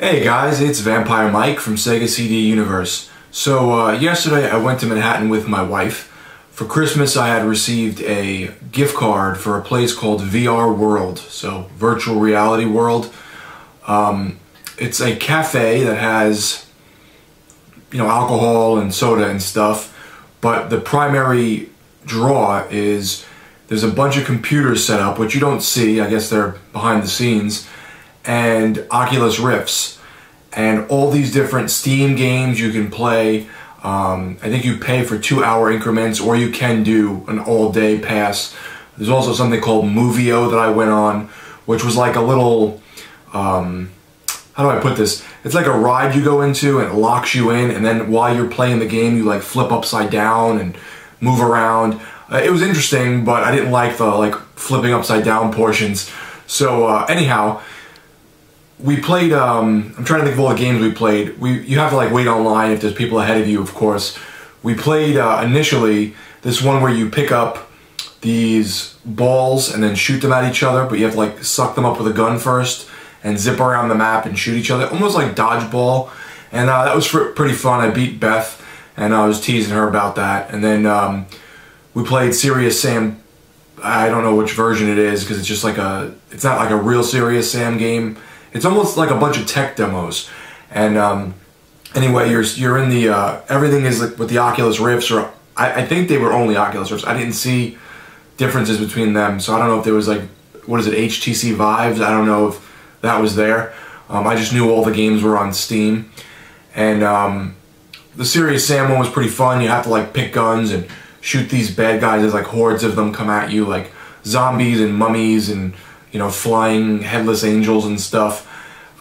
Hey guys, it's Vampire Mike from Sega CD Universe. So yesterday I went to Manhattan with my wife. For Christmas I had received a gift card for a place called VR World, so Virtual Reality World. It's a cafe that has, alcohol and soda and stuff, but the primary draw is there's a bunch of computers set up, which you don't see, I guess they're behind the scenes, and Oculus Rifts, and all these different Steam games you can play. I think you pay for 2-hour increments, or you can do an all-day pass. There's also something called Movio that I went on, which was like a little, how do I put this? It's like a ride you go into and it locks you in, and then while you're playing the game you like flip upside down and move around. It was interesting, but I didn't like the flipping upside down portions. So anyhow, we played, I'm trying to think of all the games we played. You have to wait online if there's people ahead of you, of course. We played initially this one where you pick up these balls and then shoot them at each other, but you have to suck them up with a gun first and zip around the map and shoot each other, almost like dodgeball. And that was pretty fun. I beat Beth, and I was teasing her about that. And then we played Serious Sam. I don't know which version it is because it's just it's not like a real Serious Sam game. It's almost like a bunch of tech demos. And anyway, you're in the everything is with the Oculus Rifts, or I think they were only Oculus Rifts. I didn't see differences between them, so I don't know if there was what is it, HTC Vives? I don't know if that was there. I just knew all the games were on Steam. And the Serious Sam one was pretty fun. You have to pick guns and shoot these bad guys as hordes of them come at you, like zombies and mummies and flying headless angels and stuff.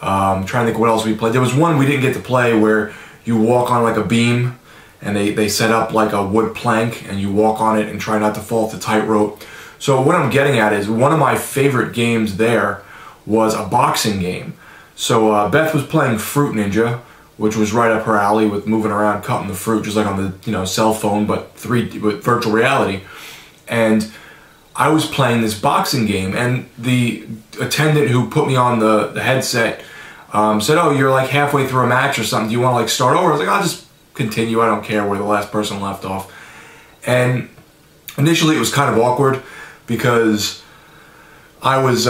I'm trying to think what else we played. There was one we didn't get to play where you walk on a beam, and they set up a wood plank and you walk on it and try not to fall off the tightrope. So what I'm getting at is one of my favorite games there was a boxing game. So Beth was playing Fruit Ninja, which was right up her alley with moving around, cutting the fruit, just like on the cell phone, but with virtual reality. And I was playing this boxing game, and the attendant who put me on the headset said, "Oh, you're halfway through a match or something. Do you want to start over?" I was like, "I'll just continue. I don't care where the last person left off." And initially, it was kind of awkward because I was,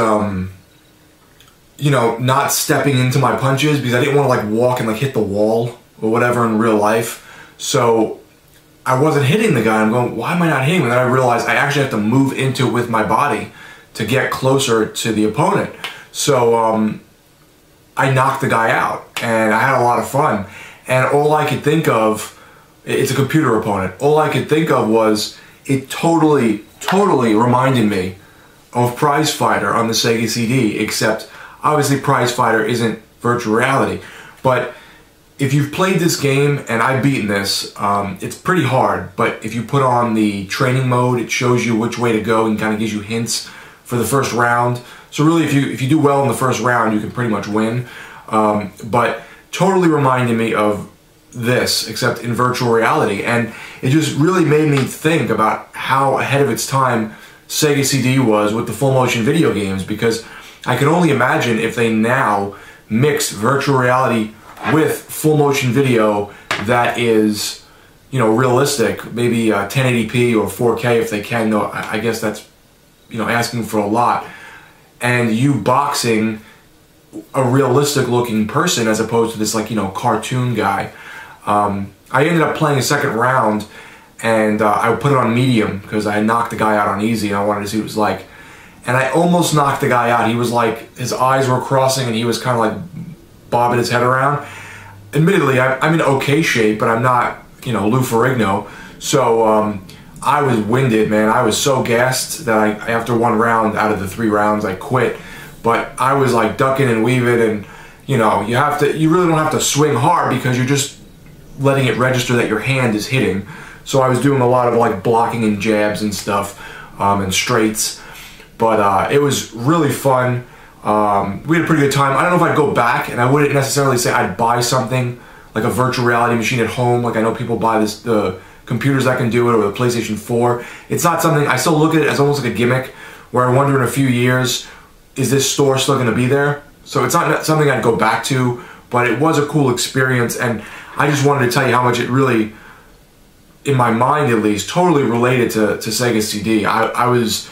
not stepping into my punches because I didn't want to walk and hit the wall or whatever in real life. So I wasn't hitting the guy. I'm going, why am I not hitting him? And then I realized I actually have to move into it with my body to get closer to the opponent. So I knocked the guy out, and I had a lot of fun. And all I could think of, it's a computer opponent, all I could think of was it totally reminded me of Prize Fighter on the Sega CD, except obviously Prize Fighter isn't virtual reality. But if you've played this game, and I've beaten this, it's pretty hard, but if you put on the training mode, it shows you which way to go and kind of gives you hints for the first round. So really, if you do well in the first round, you can pretty much win. But totally reminded me of this, except in virtual reality, and it just really made me think about how ahead of its time Sega CD was with the full motion video games, because I can only imagine if they now mix virtual reality with full motion video that is, realistic, maybe 1080p or 4K if they can. No, I guess that's, asking for a lot. And you boxing a realistic looking person as opposed to this cartoon guy. I ended up playing a second round, and I put it on medium because I had knocked the guy out on easy and I wanted to see what it was like. And I almost knocked the guy out. He was his eyes were crossing and he was kind of bobbing his head around. Admittedly, I'm in okay shape, but I'm not, Lou Ferrigno. So I was winded, man. I was so gassed that after one round out of the 3 rounds, I quit. But I was ducking and weaving, and you really don't have to swing hard because you're just letting it register that your hand is hitting. So I was doing a lot of blocking and jabs and stuff, and straights. But it was really fun. We had a pretty good time. I don't know if I'd go back, and I wouldn't necessarily say I'd buy something like a virtual reality machine at home. I know people buy the computers that can do it, or the PlayStation 4. It's not something, I still look at it as almost like a gimmick, where I wonder in a few years, is this store still going to be there? So it's not something I'd go back to, but it was a cool experience, and I just wanted to tell you how much it really, in my mind at least, totally related to Sega CD. I was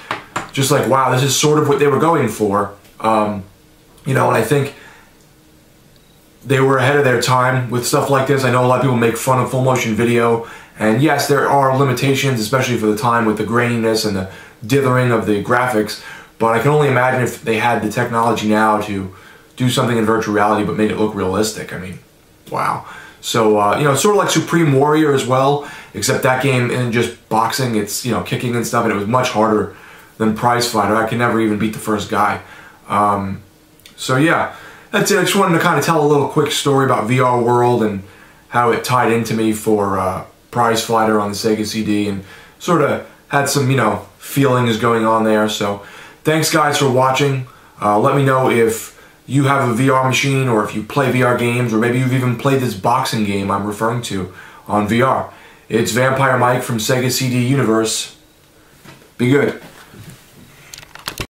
just like, wow, this is sort of what they were going for. You know, and I think they were ahead of their time with stuff like this. I know a lot of people make fun of full motion video, and yes, there are limitations, especially for the time with the graininess and the dithering of the graphics, but I can only imagine if they had the technology now to do something in virtual reality but make it look realistic. I mean, wow. So, you know, it's sort of like Supreme Warrior as well, except that game isn't just boxing, it's, you know, kicking and stuff, and it was much harder than Prize Fighter. I could never even beat the first guy. So yeah, that's it. I just wanted to kind of tell a little quick story about VR World and how it tied into me for Prize Fighter on the Sega CD, and sort of had some, you know, feelings going on there. So thanks guys for watching. Let me know if you have a VR machine, or if you play VR games, or maybe you've even played this boxing game I'm referring to on VR. It's Vampire Mike from Sega CD Universe. Be good.